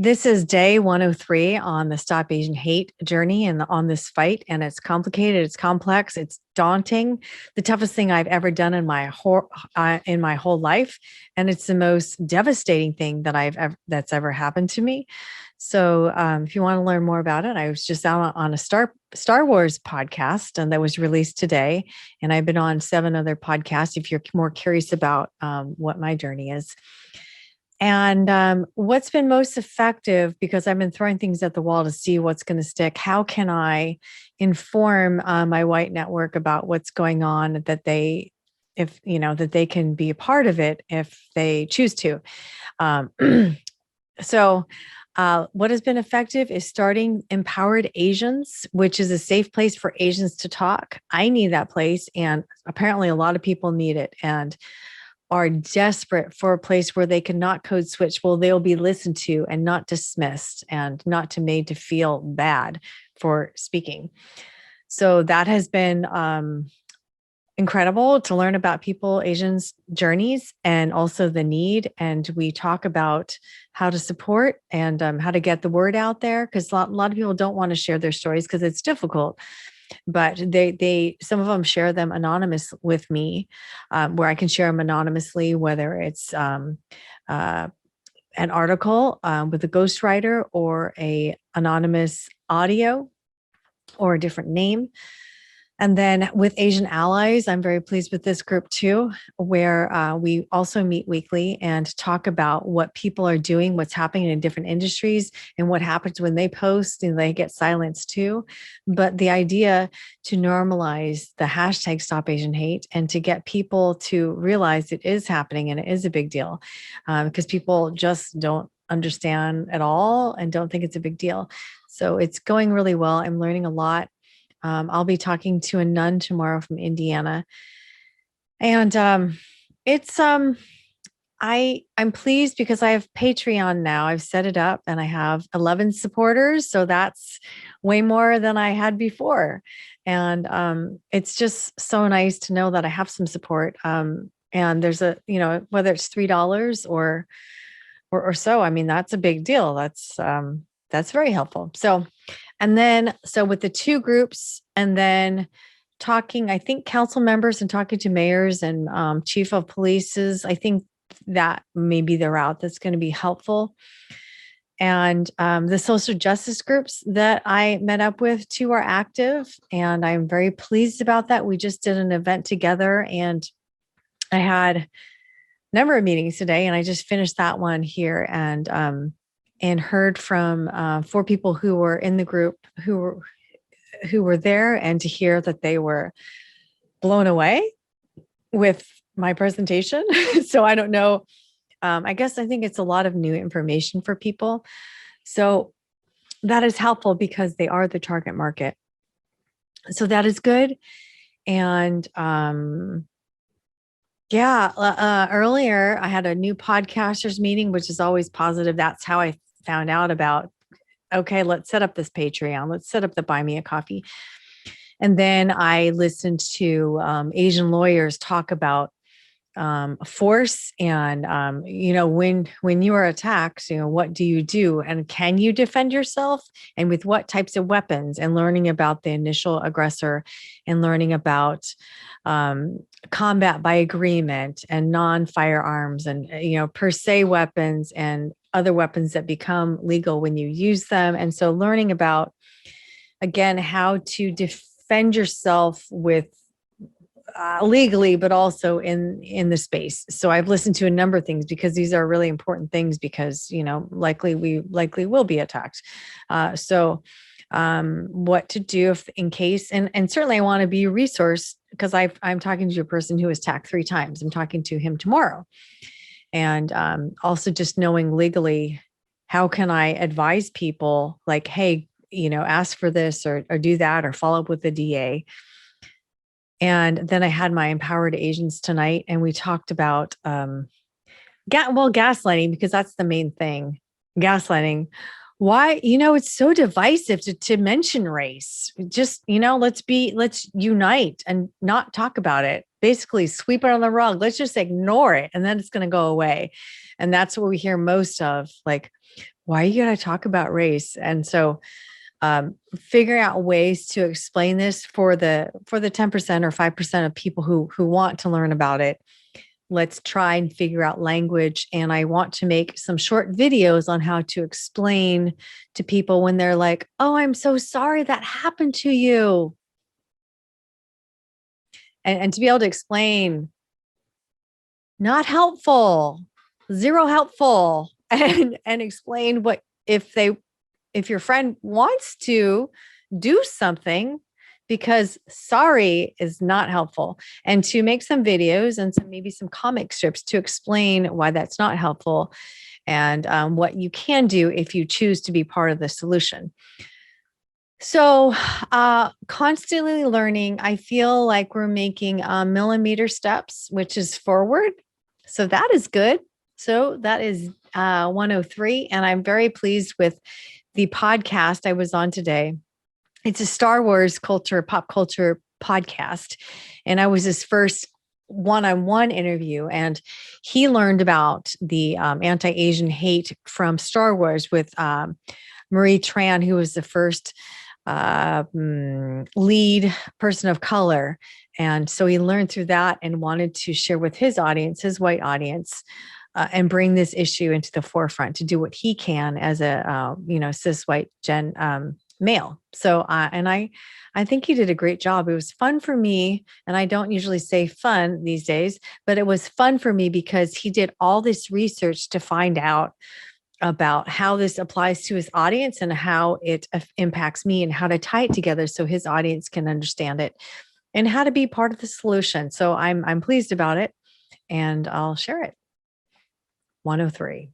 This is day 103 on the Stop Asian Hate journey and on this fight. And it's complicated, it's complex, it's daunting, the toughest thing I've ever done in my whole life. And it's the most devastating thing that's ever happened to me. So if you want to learn more about it, I was just out on a Star Wars podcast and that was released today. And I've been on 7 other podcasts if you're more curious about what my journey is. And what's been most effective, because I've been throwing things at the wall to see what's going to stick. How can I inform my white network about what's going on, that that they can be a part of it if they choose to. Um, so what has been effective is starting Empowered Asians, which is a safe place for Asians to talk. I need that place, and apparently a lot of people need it. And are desperate for a place where they can not code switch. Well, they'll be listened to and not dismissed and not made to feel bad for speaking. So that has been incredible to learn about Asians' journeys and also the need. And we talk about how to support and how to get the word out there, because a lot of people don't want to share their stories because it's difficult. But some of them share them anonymous with me, where I can share them anonymously, whether it's an article with a ghostwriter or a anonymous audio or a different name. And then with Asian Allies, I'm very pleased with this group too, where we also meet weekly and talk about what people are doing, what's happening in different industries, and what happens when they post and they get silenced too. But the idea to normalize the hashtag Stop Asian Hate and to get people to realize it is happening and it is a big deal, because people just don't understand at all and don't think it's a big deal. So it's going really well. I'm learning a lot. I'll be talking to a nun tomorrow from Indiana. And I'm pleased because I have Patreon now. I've set it up and I have 11 supporters. So that's way more than I had before. And it's just so nice to know that I have some support. And there's whether it's $3 or so, I mean, that's a big deal. That's very helpful. So with the 2 groups and then talking, I think council members and talking to mayors and chief of polices, I think that may be the route that's going to be helpful. And the social justice groups that I met up with too are active, and I'm very pleased about that. We just did an event together, and I had a number of meetings today, and I just finished that one here, and heard from 4 people who were in the group who were there, and to hear that they were blown away with my presentation. So I don't know. I think it's a lot of new information for people. So that is helpful because they are the target market. So that is good. And earlier I had a new podcasters meeting, which is always positive. That's how I found out about, okay, let's set up this Patreon. Let's set up the Buy Me a Coffee. And then I listened to Asian lawyers talk about force and, when you are attacked, what do you do? And can you defend yourself? And with what types of weapons? And learning about the initial aggressor and learning about combat by agreement and non-firearms and, per se weapons and other weapons that become legal when you use them. And so learning about, again, how to defend yourself with legally, but also in the space. So I've listened to a number of things because these are really important things because, we likely will be attacked. What to do if in case, and certainly I want to be a resource because I'm talking to a person who was attacked 3 times. I'm talking to him tomorrow. And also just knowing legally, how can I advise people like, hey, ask for this or do that or follow up with the DA. And then I had my Empowered Asians tonight, and we talked about gaslighting, because that's the main thing. Gaslighting. Why, it's so divisive to mention race. Just, let's unite and not talk about it. Basically sweep it on the rug. Let's just ignore it. And then it's going to go away. And that's what we hear most of. Like, why you got to talk about race? And so figuring out ways to explain this for the 10% or 5% of people who want to learn about it. Let's try and figure out language. And I want to make some short videos on how to explain to people when they're like, oh, I'm so sorry that happened to you. And to be able to explain, not helpful, zero helpful, and explain what if your friend wants to do something, because sorry is not helpful, and to make some videos and maybe some comic strips to explain why that's not helpful, and what you can do if you choose to be part of the solution. So, constantly learning. I feel like we're making millimeter steps, which is forward. So that is good. So that is 103. And I'm very pleased with the podcast I was on today. It's a Star Wars pop culture podcast. And I was his first one-on-one interview. And he learned about the anti-Asian hate from Star Wars with Marie Tran, who was the first lead person of color. And so he learned through that and wanted to share with his audience, his white audience, and bring this issue into the forefront to do what he can as a, cis white male. So, and I think he did a great job. It was fun for me. And I don't usually say fun these days, but it was fun for me because he did all this research to find out about how this applies to his audience and how it impacts me, and how to tie it together so his audience can understand it and how to be part of the solution. So I'm pleased about it, and I'll share it. 103.